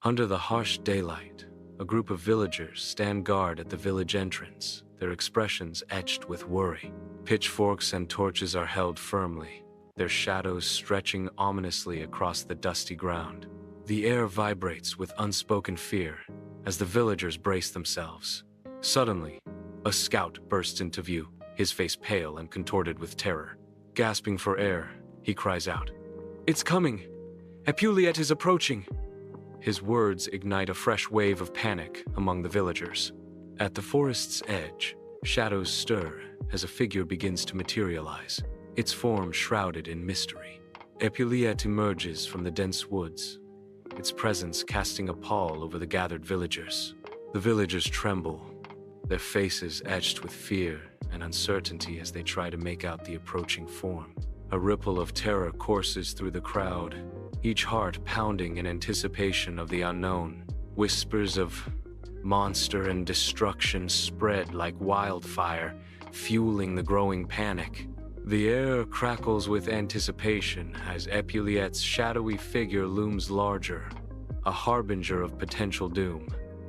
Under the harsh daylight, a group of villagers stand guard at the village entrance, their expressions etched with worry. Pitchforks and torches are held firmly, their shadows stretching ominously across the dusty ground. The air vibrates with unspoken fear as the villagers brace themselves. Suddenly, a scout bursts into view, his face pale and contorted with terror. Gasping for air, he cries out, "It's coming! Epuliet is approaching!" His words ignite a fresh wave of panic among the villagers. At the forest's edge, shadows stir as a figure begins to materialize, its form shrouded in mystery. Epuliet emerges from the dense woods, its presence casting a pall over the gathered villagers. The villagers tremble, their faces etched with fear and uncertainty as they try to make out the approaching form. A ripple of terror courses through the crowd, each heart pounding in anticipation of the unknown. Whispers of monster and destruction spread like wildfire, fueling the growing panic. The air crackles with anticipation as Epuliet's shadowy figure looms larger, a harbinger of potential doom.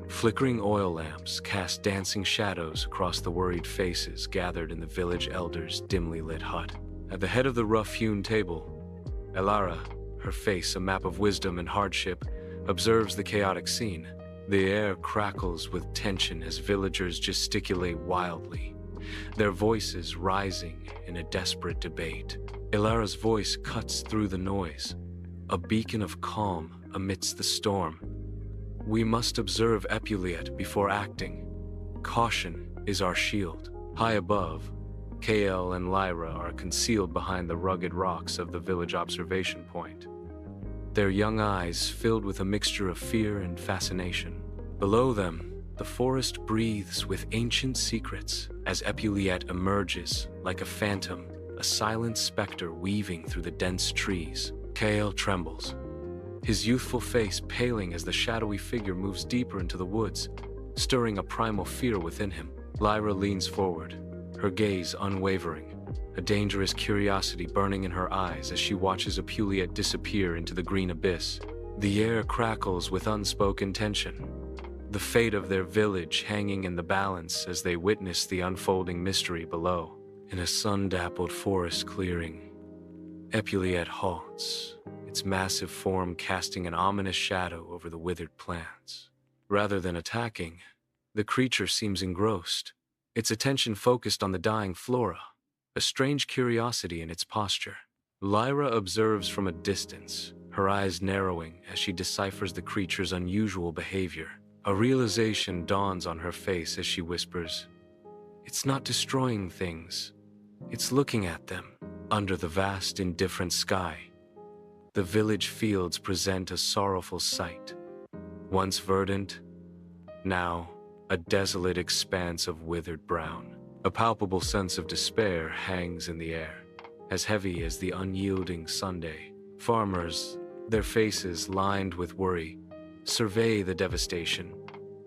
Flickering oil lamps cast dancing shadows across the worried faces gathered in the village elder's dimly lit hut. At the head of the rough-hewn table, Lyra, her face a map of wisdom and hardship, observes the chaotic scene. The air crackles with tension as villagers gesticulate wildly, their voices rising in a desperate debate. Lyra's voice cuts through the noise, a beacon of calm amidst the storm. "We must observe Epuliet before acting. Caution is our shield." High above, KL and Lyra are concealed behind the rugged rocks of the village observation point, their young eyes filled with a mixture of fear and fascination. Below them, the forest breathes with ancient secrets as Epuliet emerges like a phantom, a silent specter weaving through the dense trees. KL trembles, his youthful face paling as the shadowy figure moves deeper into the woods, stirring a primal fear within him. Lyra leans forward, her gaze unwavering, a dangerous curiosity burning in her eyes as she watches Epuliet disappear into the green abyss. The air crackles with unspoken tension, the fate of their village hanging in the balance as they witness the unfolding mystery below. In a sun-dappled forest clearing, Epuliet halts, its massive form casting an ominous shadow over the withered plants. Rather than attacking, the creature seems engrossed, its attention focused on the dying flora, a strange curiosity in its posture. Lyra observes from a distance, her eyes narrowing as she deciphers the creature's unusual behavior. A realization dawns on her face as she whispers, "It's not destroying things, it's looking at them." Under the vast, indifferent sky, the village fields present a sorrowful sight. Once verdant, now a desolate expanse of withered brown. A palpable sense of despair hangs in the air, as heavy as the unyielding Sunday. Farmers, their faces lined with worry, survey the devastation,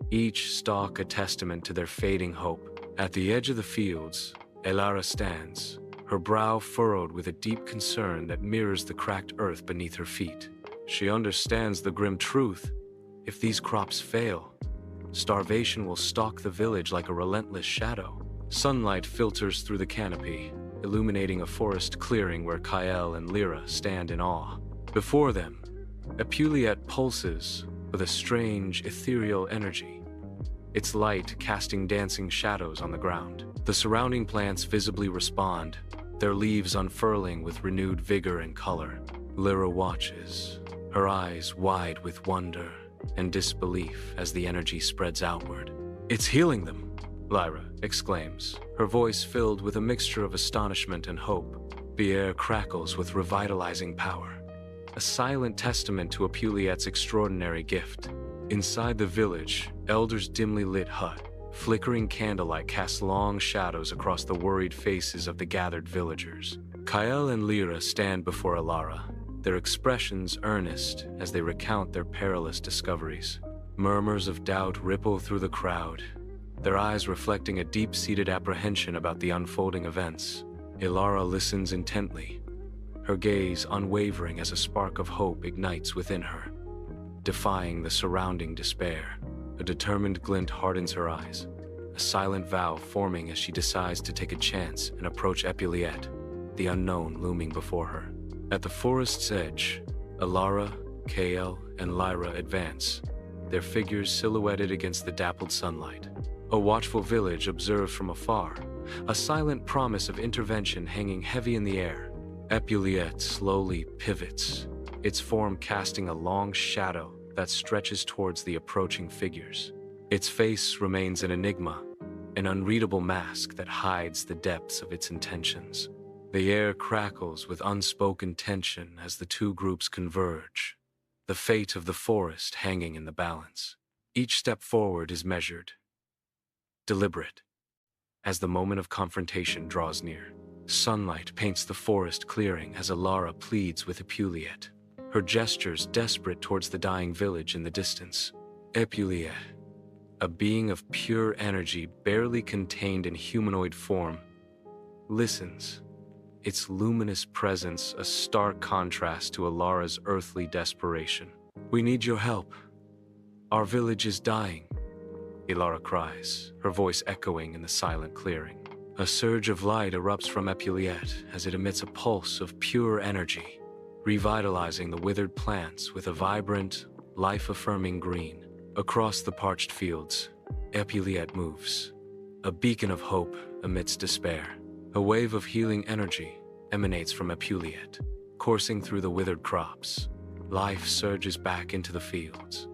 each stalk a testament to their fading hope. At the edge of the fields, Lyra stands, her brow furrowed with a deep concern that mirrors the cracked earth beneath her feet. She understands the grim truth. If these crops fail, starvation will stalk the village like a relentless shadow. Sunlight filters through the canopy, illuminating a forest clearing where Kael and Lyra stand in awe. Before them, Epuliet pulses with a strange, ethereal energy, its light casting dancing shadows on the ground. The surrounding plants visibly respond, their leaves unfurling with renewed vigor and color. Lyra watches, her eyes wide with wonder and disbelief as the energy spreads outward. "It's healing them," Lyra exclaims, her voice filled with a mixture of astonishment and hope. The air crackles with revitalizing power, a silent testament to Epuliet's extraordinary gift. Inside the village, Elder's dimly lit hut, flickering candlelight casts long shadows across the worried faces of the gathered villagers. Kael and Lyra stand before Lyra, their expressions earnest as they recount their perilous discoveries. Murmurs of doubt ripple through the crowd, their eyes reflecting a deep-seated apprehension about the unfolding events. Lyra listens intently, her gaze unwavering as a spark of hope ignites within her. defying the surrounding despair. A determined glint hardens her eyes, a silent vow forming as she decides to take a chance and approach Epuliet, the unknown looming before her. At the forest's edge, Alara, Kael, and Lyra advance, their figures silhouetted against the dappled sunlight. A watchful village observes from afar, a silent promise of intervention hanging heavy in the air. Epuliet slowly pivots, its form casting a long shadow that stretches towards the approaching figures. Its face remains an enigma, an unreadable mask that hides the depths of its intentions. The air crackles with unspoken tension as the two groups converge, the fate of the forest hanging in the balance. Each step forward is measured, deliberate. As the moment of confrontation draws near, sunlight paints the forest clearing as Alara pleads with Epuliet, her gestures desperate towards the dying village in the distance. Epuliet, a being of pure energy barely contained in humanoid form, listens, its luminous presence a stark contrast to Alara's earthly desperation. "We need your help. Our village is dying," Lyra cries, her voice echoing in the silent clearing. A surge of light erupts from Epuliet as it emits a pulse of pure energy, revitalizing the withered plants with a vibrant, life-affirming green. Across the parched fields, Epuliet moves, a beacon of hope amidst despair. A wave of healing energy emanates from Epuliet, coursing through the withered crops. Life surges back into the fields,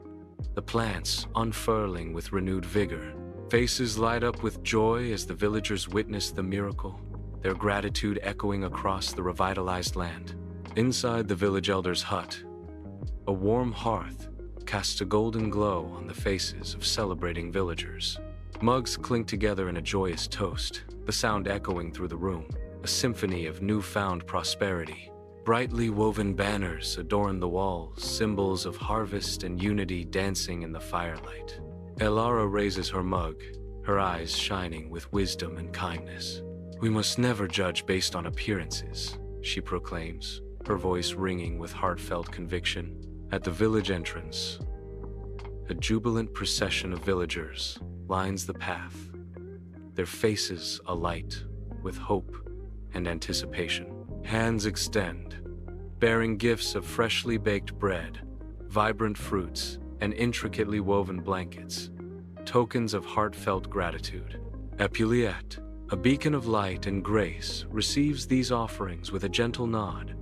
the plants unfurling with renewed vigor. Faces light up with joy as the villagers witness the miracle, their gratitude echoing across the revitalized land. Inside the village elder's hut, a warm hearth casts a golden glow on the faces of celebrating villagers. Mugs clink together in a joyous toast, the sound echoing through the room, a symphony of newfound prosperity. Brightly woven banners adorn the walls, symbols of harvest and unity dancing in the firelight. Alara raises her mug, her eyes shining with wisdom and kindness. "We must never judge based on appearances," she proclaims, her voice ringing with heartfelt conviction. At the village entrance, a jubilant procession of villagers lines the path, their faces alight with hope and anticipation. Hands extend, bearing gifts of freshly baked bread, vibrant fruits, and intricately woven blankets, tokens of heartfelt gratitude. Epuliet, a beacon of light and grace, receives these offerings with a gentle nod,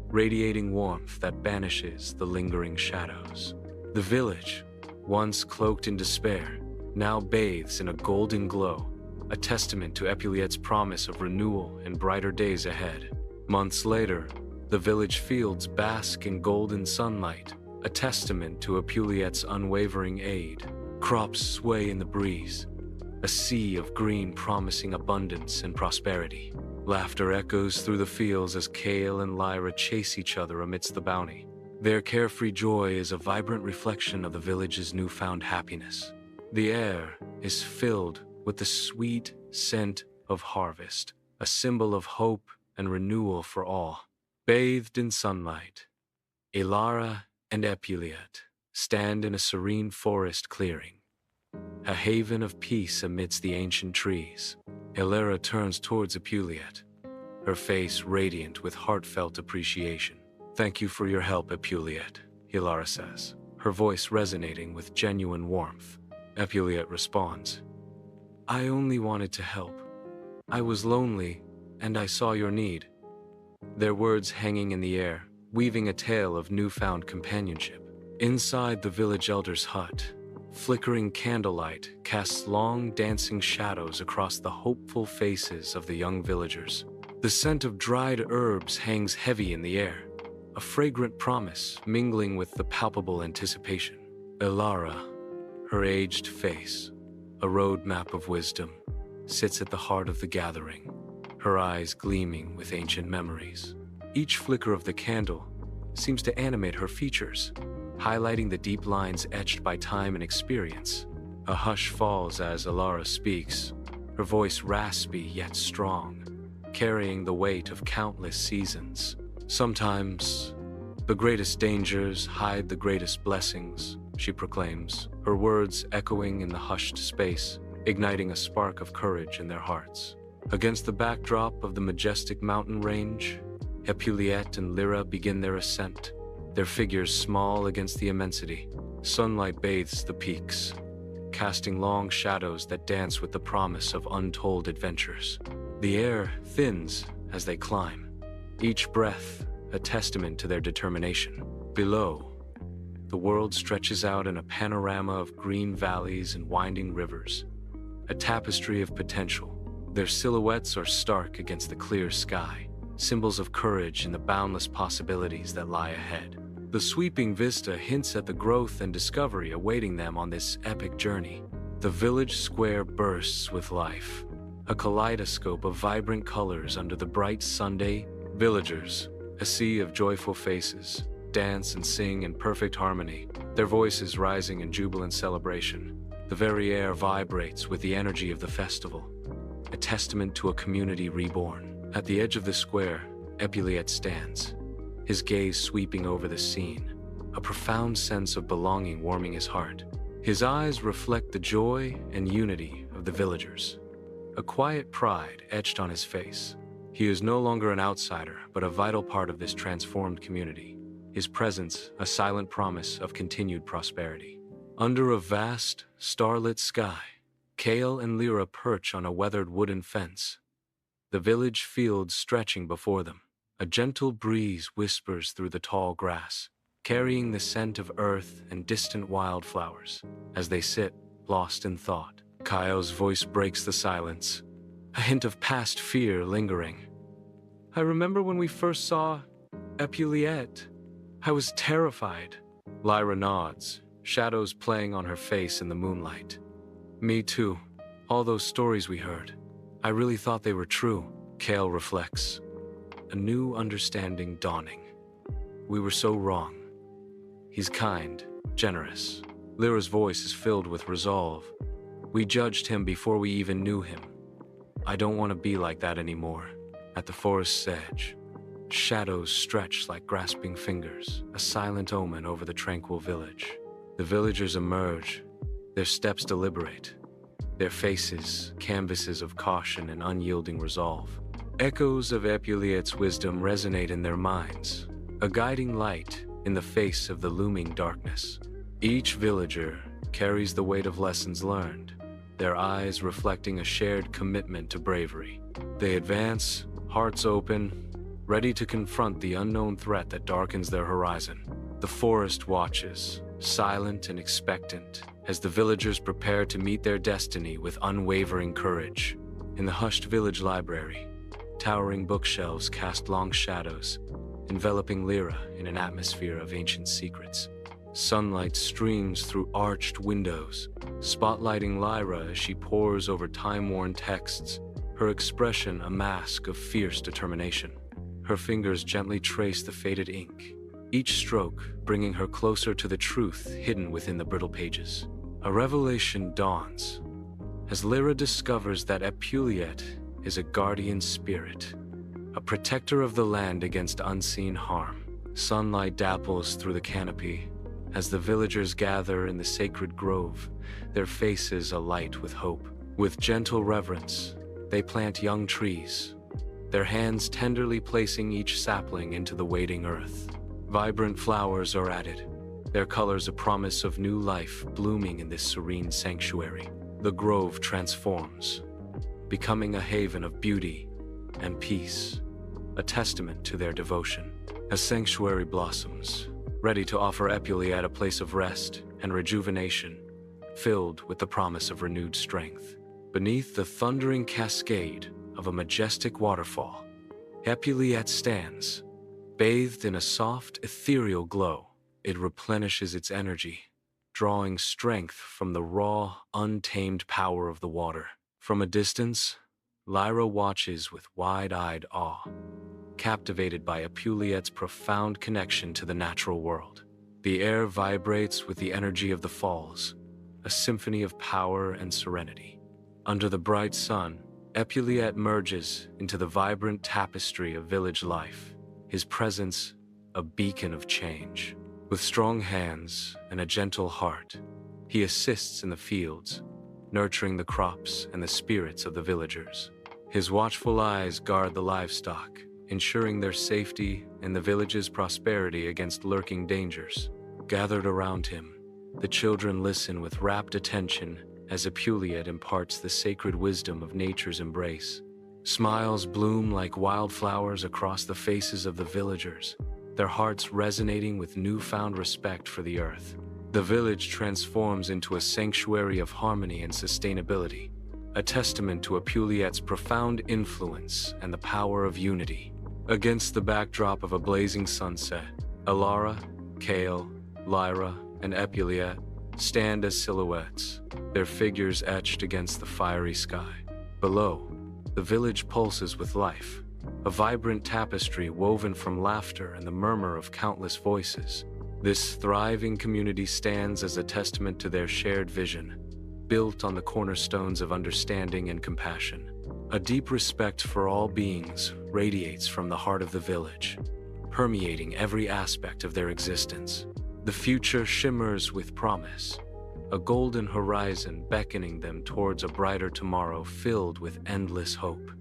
radiating warmth that banishes the lingering shadows. The village, once cloaked in despair, now bathes in a golden glow, a testament to Epuliet's promise of renewal and brighter days ahead. Months later, the village fields bask in golden sunlight, a testament to Epuliet's unwavering aid. Crops sway in the breeze, a sea of green promising abundance and prosperity. Laughter echoes through the fields as Kael and Lyra chase each other amidst the bounty. Their carefree joy is a vibrant reflection of the village's newfound happiness. The air is filled with the sweet scent of harvest, a symbol of hope and renewal for all. Bathed in sunlight, Lyra and Epuliet stand in a serene forest clearing, a haven of peace amidst the ancient trees. Lyra turns towards Epuliet, her face radiant with heartfelt appreciation. "Thank you for your help, Epuliet," Lyra says, her voice resonating with genuine warmth. Epuliet responds, "I only wanted to help. I was lonely, and I saw your need." Their words hanging in the air, weaving a tale of newfound companionship. Inside the village elder's hut, flickering candlelight casts long dancing shadows across the hopeful faces of the young villagers. The scent of dried herbs hangs heavy in the air, a fragrant promise mingling with the palpable anticipation. Lyra, her aged face, a roadmap of wisdom, sits at the heart of the gathering, her eyes gleaming with ancient memories. Each flicker of the candle seems to animate her features, highlighting the deep lines etched by time and experience. A hush falls as Lyra speaks, her voice raspy yet strong, carrying the weight of countless seasons. "Sometimes, "The greatest dangers hide the greatest blessings," she proclaims, her words echoing in the hushed space, igniting a spark of courage in their hearts. Against the backdrop of the majestic mountain range, Epuliet and Lyra begin their ascent, their figures small against the immensity. Sunlight bathes the peaks, casting long shadows that dance with the promise of untold adventures. The air thins as they climb, each breath a testament to their determination. Below, the world stretches out in a panorama of green valleys and winding rivers, a tapestry of potential. Their silhouettes are stark against the clear sky, symbols of courage and the boundless possibilities that lie ahead. The sweeping vista hints at the growth and discovery awaiting them on this epic journey. The village square bursts with life, a kaleidoscope of vibrant colors under the bright Sunday. Villagers, a sea of joyful faces, dance and sing in perfect harmony, their voices rising in jubilant celebration. The very air vibrates with the energy of the festival, a testament to a community reborn. At the edge of the square, Epuliet stands, his gaze sweeping over the scene, a profound sense of belonging warming his heart. His eyes reflect the joy and unity of the villagers, a quiet pride etched on his face. He is no longer an outsider, but a vital part of this transformed community, his presence a silent promise of continued prosperity. Under a vast, starlit sky, Kale and Lyra perch on a weathered wooden fence, the village fields stretching before them. A gentle breeze whispers through the tall grass, carrying the scent of earth and distant wildflowers. As they sit, lost in thought, Kale's voice breaks the silence, a hint of past fear lingering. "I remember when we first saw Epuliet. I was terrified." Lyra nods, shadows playing on her face in the moonlight. "Me too. All those stories we heard. I really thought they were true." Kale reflects, a new understanding dawning. "We were so wrong. He's kind, generous." Lyra's voice is filled with resolve. "We judged him before we even knew him. I don't want to be like that anymore." At the forest's edge, shadows stretch like grasping fingers, a silent omen over the tranquil village. The villagers emerge, their steps deliberate, their faces canvases of caution and unyielding resolve. Echoes of Epuliet's wisdom resonate in their minds, a guiding light in the face of the looming darkness. Each villager carries the weight of lessons learned, their eyes reflecting a shared commitment to bravery. They advance, hearts open, ready to confront the unknown threat that darkens their horizon. The forest watches, silent and expectant, as the villagers prepare to meet their destiny with unwavering courage. In the hushed village library, towering bookshelves cast long shadows, enveloping Lyra in an atmosphere of ancient secrets. Sunlight streams through arched windows, spotlighting Lyra as she pores over time-worn texts, her expression a mask of fierce determination. Her fingers gently trace the faded ink, each stroke bringing her closer to the truth hidden within the brittle pages. A revelation dawns as Lyra discovers that Epuliet is a guardian spirit, a protector of the land against unseen harm. Sunlight dapples through the canopy as the villagers gather in the sacred grove, their faces alight with hope. With gentle reverence, they plant young trees, their hands tenderly placing each sapling into the waiting earth. Vibrant flowers are added, their colors a promise of new life blooming in this serene sanctuary. The grove transforms, becoming a haven of beauty and peace, a testament to their devotion. As sanctuary blossoms, ready to offer Epuliet a place of rest and rejuvenation, filled with the promise of renewed strength. Beneath the thundering cascade of a majestic waterfall, Epuliet stands, bathed in a soft, ethereal glow. It replenishes its energy, drawing strength from the raw, untamed power of the water. From a distance, Lyra watches with wide-eyed awe, captivated by Epuliet's profound connection to the natural world. The air vibrates with the energy of the falls, a symphony of power and serenity. Under the bright sun, Epuliet merges into the vibrant tapestry of village life, his presence a beacon of change. With strong hands and a gentle heart, he assists in the fields, nurturing the crops and the spirits of the villagers. His watchful eyes guard the livestock, ensuring their safety and the village's prosperity against lurking dangers. Gathered around him, the children listen with rapt attention as Epuliet imparts the sacred wisdom of nature's embrace. Smiles bloom like wildflowers across the faces of the villagers, their hearts resonating with newfound respect for the earth. The village transforms into a sanctuary of harmony and sustainability, a testament to Epuliet's profound influence and the power of unity. Against the backdrop of a blazing sunset, Alara, Kale, Lyra, and Epuliet stand as silhouettes, their figures etched against the fiery sky. Below, the village pulses with life, a vibrant tapestry woven from laughter and the murmur of countless voices. This thriving community stands as a testament to their shared vision, built on the cornerstones of understanding and compassion. A deep respect for all beings radiates from the heart of the village, permeating every aspect of their existence. The future shimmers with promise, a golden horizon beckoning them towards a brighter tomorrow filled with endless hope.